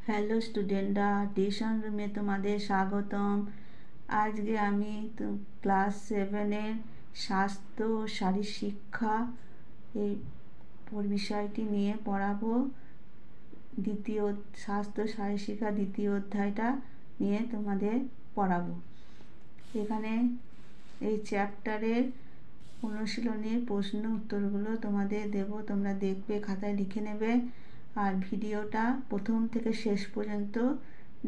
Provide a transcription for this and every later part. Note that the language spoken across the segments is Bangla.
হ্যালো স্টুডেন্টরা, টিউশন রুমে তোমাদের স্বাগতম। আজকে আমি ক্লাস 7-এর স্বাস্থ্য ও শারীর শিক্ষা এই বিষয়টি নিয়ে পড়াবো। স্বাস্থ্য শারীর শিক্ষা দ্বিতীয় অধ্যায়টা নিয়ে তোমাদের পড়াবো। এখানে এই চ্যাপ্টারের অনুশীলনীর প্রশ্ন উত্তরগুলো তোমাদের দেব, তোমরা দেখবে, খাতায় লিখে নেবে। আর ভিডিওটা প্রথম থেকে শেষ পর্যন্ত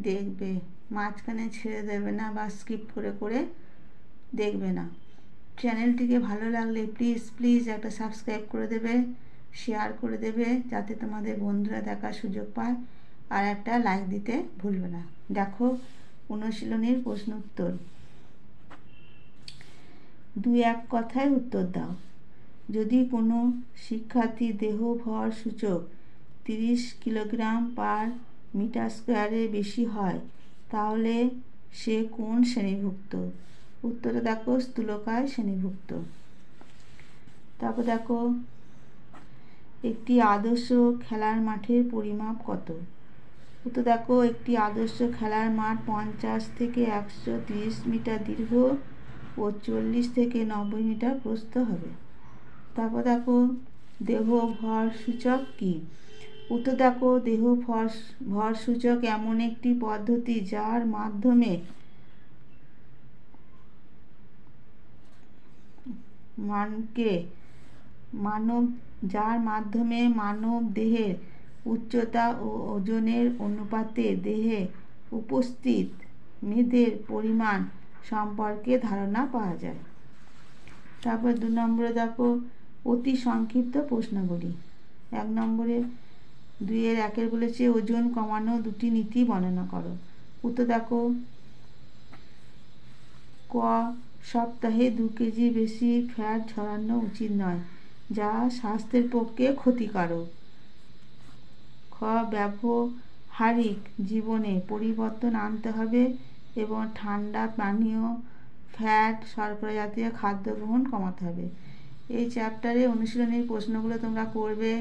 দেখবে, মাঝখানে ছেড়ে দেবে না বা স্কিপ করে করে দেখবে না। চ্যানেলটিকে ভালো লাগলে প্লিজ একটা সাবস্ক্রাইব করে দেবে, শেয়ার করে দেবে যাতে তোমাদের বন্ধুরা দেখার সুযোগ পায়, আর একটা লাইক দিতে ভুলবে না। দেখো অনুশীলনীর প্রশ্ন উত্তর। 2-1 কথায় উত্তর দাও। যদি কোনো শিক্ষার্থীর দেহ ভর সূচক 30 কিলোগ্রাম পার মিটার স্কোয়ারের বেশি হয় তাহলে সে কোন শ্রেণীভুক্ত? উত্তরে দেখো স্থূলকায় শ্রেণীভুক্ত। তারপর দেখো একটি আদর্শ খেলার মাঠের পরিমাপ কত? উত্তর দেখো একটি আদর্শ খেলার মাঠ 50 থেকে 130 মিটার দীর্ঘ ও 40 থেকে 90 মিটার প্রস্থ হবে। তারপর দেখো দেহ ভর সূচক কি? উত্তর দেখো দেহ ভর সূচক এমন একটি পদ্ধতি যার মাধ্যমে মানব দেহের উচ্চতা ও ওজনের অনুপাতে দেহে উপস্থিত মেদের পরিমাণ সম্পর্কে ধারণা পাওয়া যায়। তারপর 2 নম্বরে দেখো অতি সংক্ষিপ্ত প্রশ্নগুলি। 1 নম্বরে 2-1 বলেছে ওজন কমানো দুটি নীতি বর্ণনা করো। উত্তর দেখো ক সপ্তাহে 2 কেজি বেশি ফ্যাট ঝরানো উচিত নয়, যা স্বাস্থ্যের পক্ষে ক্ষতিকারক। খ ব্যবহারিক জীবনে পরিবর্তন আনতে হবে এবং ঠান্ডা পানীয়, ফ্যাট, শর্করা জাতীয় খাদ্য গ্রহণ কমাতে হবে। এই চ্যাপ্টারে অনুশীলনীর প্রশ্নগুলো তোমরা করবে।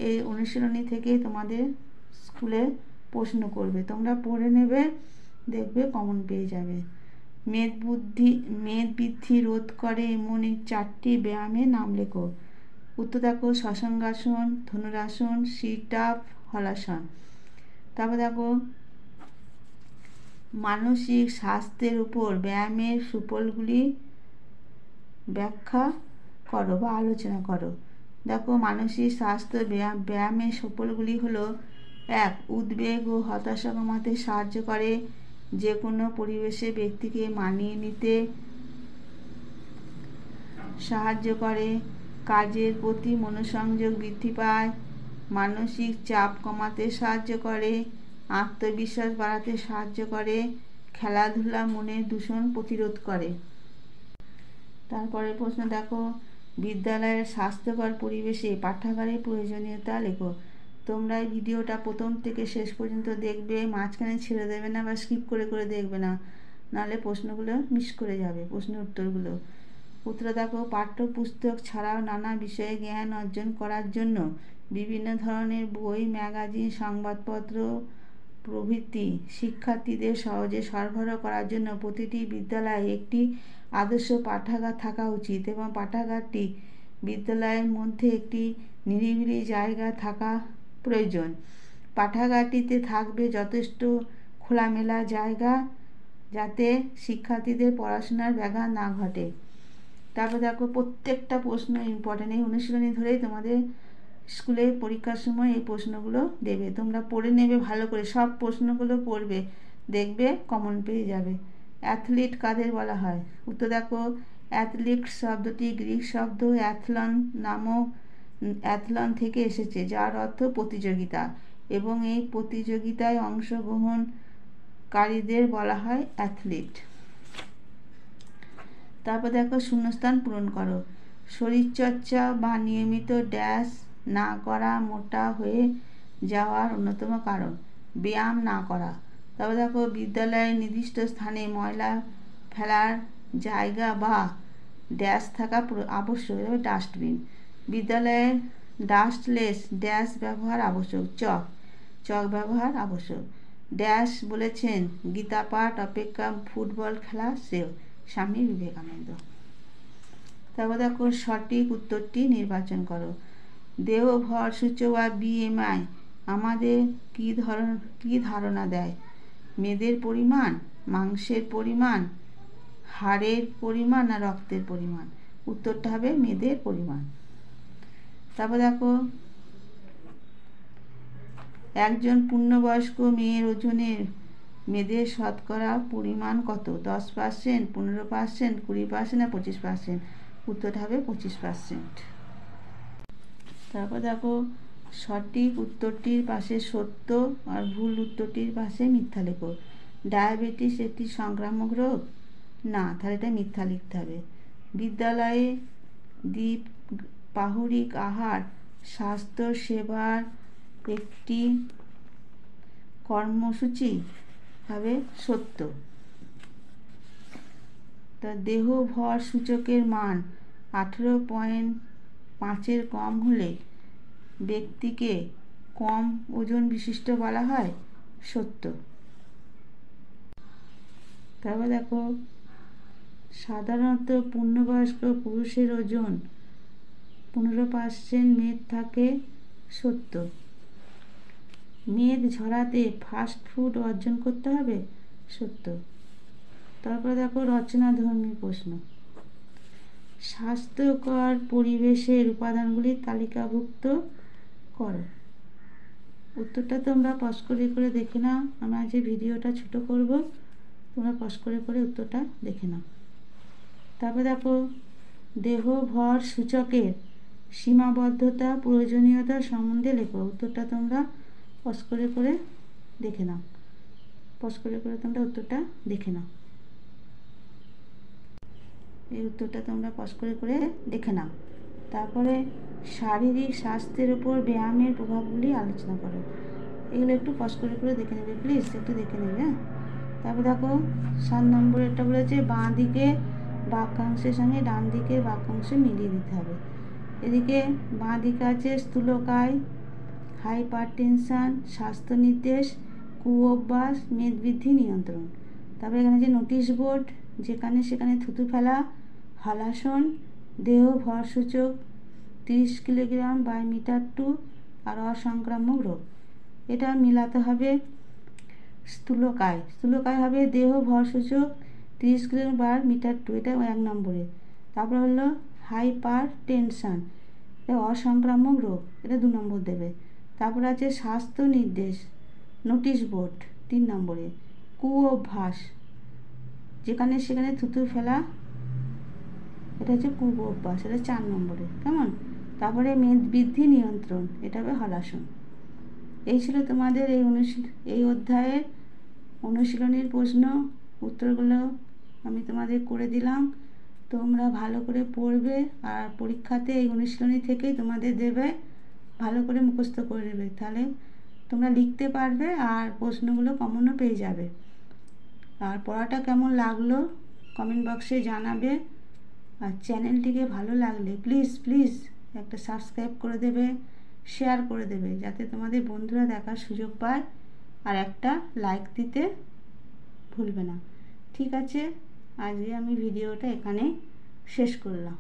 এই অনুশীলনী থেকে তোমাদের স্কুলে প্রশ্ন করবে, তোমরা পড়ে নেবে, দেখবে কমন পেয়ে যাবে। মেদ বৃদ্ধি রোধ করে এমন এই 4টি ব্যায়ামের নাম লেখো। উত্তর দেখো শশাঙ্গাসন, ধনুরাসন, সিট আপ, হলাসন। তারপর দেখো মানসিক স্বাস্থ্যের উপর ব্যায়ামের সুফলগুলি ব্যাখ্যা করো বা আলোচনা করো। দেখো মানসিক স্বাস্থ্য ব্যায়ামের সুফলগুলি হলো: 1 উদ্বেগ ও হতাশা কমাতে সাহায্য করে, যে কোনো পরিবেশে ব্যক্তিকে মানিয়ে নিতে সাহায্য করে, কাজের প্রতি মনোসংযোগ বৃদ্ধি পায়, মানসিক চাপ কমাতে সাহায্য করে, আত্মবিশ্বাস বাড়াতে সাহায্য করে, খেলাধুলা মনের দূষণ প্রতিরোধ করে। তারপরে প্রশ্ন দেখো বিদ্যালয়ের স্বাস্থ্যকর পরিবেশে পাঠাগারের প্রয়োজনীয়তা লেখো। তোমরা এই ভিডিওটা প্রথম থেকে শেষ পর্যন্ত দেখবে, মাঝখানে ছেড়ে দেবে না বা স্কিপ করে করে দেখবে না, নাহলে প্রশ্নগুলো মিস করে যাবে, প্রশ্নের উত্তরগুলো। উত্তর দেখো পাঠ্যপুস্তক ছাড়াও নানা বিষয়ে জ্ঞান অর্জন করার জন্য বিভিন্ন ধরনের বই, ম্যাগাজিন, সংবাদপত্র প্রভৃতি শিক্ষার্থীদের সহজে সরবরাহ করার জন্য প্রতিটি বিদ্যালয়ে একটি আদর্শ পাঠাগার থাকা উচিত এবং পাঠাগারটি বিদ্যালয়ের মধ্যে একটি নিরিবিলি জায়গা থাকা প্রয়োজন। পাঠাগারটিতে থাকবে যথেষ্ট খোলামেলা জায়গা যাতে শিক্ষার্থীদের পড়াশোনার ব্যাঘাত না ঘটে। তারপর দেখো প্রত্যেকটা প্রশ্ন ইম্পর্টেন্ট, এই অনুশীলনী ধরেই তোমাদের স্কুলে পরীক্ষার সময় এই প্রশ্নগুলো দেবে, তোমরা পড়ে নেবে ভালো করে, সব প্রশ্নগুলো পড়বে, দেখবে কমন পেয়ে যাবে। অ্যাথলিট কাদের বলা হয়? উত্তর দেখো অ্যাথলিট শব্দটি গ্রিক শব্দ অ্যাথলন থেকে এসেছে, যার অর্থ প্রতিযোগিতা, এবং এই প্রতিযোগিতায় অংশগ্রহণকারীদের বলা হয় অ্যাথলিট। তারপর দেখো শূন্যস্থান পূরণ করো। শরীরচর্চা বা নিয়মিত ড্যাশ না করা মোটা হয়ে যাওয়ার অন্যতম কারণ। ব্যায়াম না করা। তারপর দেখো বিদ্যালয়ের নির্দিষ্ট স্থানে ময়লা ফেলার জায়গা বা ড্যাশ থাকা আবশ্যক, ডাস্টবিন। বিদ্যালয়ের ডাস্টলেস ড্যাশ ব্যবহার আবশ্যক। চক ব্যবহার আবশ্যক। ড্যাশ বলেছেন গীতা পাঠ অপেক্ষা ফুটবল খেলা শ্রেয়, স্বামী বিবেকানন্দ। তারপর দেখো সঠিক উত্তরটি নির্বাচন করো। দেহ ভর সূচক বা BMI আমাদের কি ধারণা দেয়? মেদের পরিমাণ, মাংসের পরিমাণ, হাড়ের পরিমাণ না রক্তের পরিমাণ? উত্তরটা হবে মেদের পরিমাণ। তারপর দেখো একজন পূর্ণবয়স্ক মেয়ের ওজনের মেদের শতকরা পরিমাণ কত? 10%, 15%, 20% না 25%? উত্তরটা হবে 25%। তারপর দেখো সঠিক উত্তরটির পাশে সত্য আর ভুল উত্তরটির পাশে মিথ্যা লেখো। ডায়াবেটিস একটি সংক্রামক রোগ? না, তাহলে এটা মিথ্যা লিখতে হবে। বিদ্যালয়ে দ্বিপ্রাহরিক আহার স্বাস্থ্য সেবার একটি কর্মসূচি হবে সত্য। তা দেহ ভর সূচকের মান 18.5-এর কম হলে ব্যক্তিকে কম ওজন বিশিষ্ট বলা হয়? সত্য। তারপর দেখো সাধারণত পূর্ণবয়স্ক পুরুষের ওজন 15% মেদ থাকে? সত্য। মেদ ঝরাতে ফাস্ট ফুড বর্জন করতে হবে? সত্য। তারপর দেখো রচনাধর্মী প্রশ্ন। স্বাস্থ্যকর পরিবেশের উপাদানগুলি তালিকাভুক্ত করো। উত্তরটা তোমরা পজ করে দেখে নাও। আমি আজ ভিডিওটা ছোট করব, তোমরা পজ করে উত্তরটা দেখে নাও। তারপর দেখো দেহ ভর সূচকের সীমাবদ্ধতা প্রয়োজনীয়তা সম্বন্ধে লেখো। উত্তরটা তোমরা পজ করে দেখে নাও। পজ করে তোমরা উত্তরটা দেখে নাও। এই উত্তরটা তোমরা পজ করে দেখে নাও। তারপরে শারীরিক স্বাস্থ্যের উপর ব্যায়ামের প্রভাবগুলি আলোচনা করো। এগুলো একটু পজ করে দেখে নেবে, প্লিজ একটু দেখে নেবে। হ্যাঁ, তারপর দেখো 7 নম্বরেরটা বলেছে বাঁ দিকে বাক্যাংশের সঙ্গে ডান দিকের বাক্যাংশ মিলিয়ে দিতে হবে। এদিকে বাঁ দিকে আছে স্থূলকায়, হাইপারটেনশন, স্বাস্থ্য নির্দেশ, কুঅভ্যাস, মেদবৃদ্ধি নিয়ন্ত্রণ। তারপরে এখানে যে নোটিশ বোর্ড, যেখানে সেখানে থুতু ফেলা, হলাসন, দেহ ভর সূচক 30 কিলোগ্রাম/মিটার2 আর অসংক্রামক রোগ। এটা মিলাতে হবে। স্থূলকায় হবে দেহ ভর সূচক 30 কিলোগ্রাম/মিটার2, এটা 1 নম্বরে। তারপর হলো হাইপারটেনশন, এটা অসংক্রামক রোগ, এটা 2 নম্বর দেবে। তারপর আছে স্বাস্থ্য নির্দেশ, নোটিশ বোর্ড 3 নম্বরে। কুঅভ্যাস, যেখানে সেখানে থুতু ফেলা, এটা হচ্ছে কুঅভ্যাস, এটা 4 নম্বরে। কেমন? তারপরে মেদবৃদ্ধি নিয়ন্ত্রণ, এটা হবে হলাসন। এই ছিল তোমাদের এই অধ্যায়ের অনুশীলনীর প্রশ্ন। উত্তরগুলো আমি তোমাদের করে দিলাম। তোমরা ভালো করে পড়বে আর পরীক্ষাতে এই অনুশীলনী থেকেই তোমাদের দেবে, ভালো করে মুখস্থ করে নেবে, তাহলে তোমরা লিখতে পারবে আর প্রশ্নগুলো কমনও পেয়ে যাবে। আর পড়াটা কেমন লাগলো কমেন্ট বক্সে জানাবে। আর চ্যানেলটিকে ভালো লাগলে প্লিজ একটা সাবস্ক্রাইব করে দেবে, শেয়ার করে দেবে, যাতে তোমাদের বন্ধুরা দেখার সুযোগ পায়। আর একটা লাইক দিতে ভুলবে না। ঠিক আছে, আজকে আমি ভিডিওটা এখানে শেষ করলাম।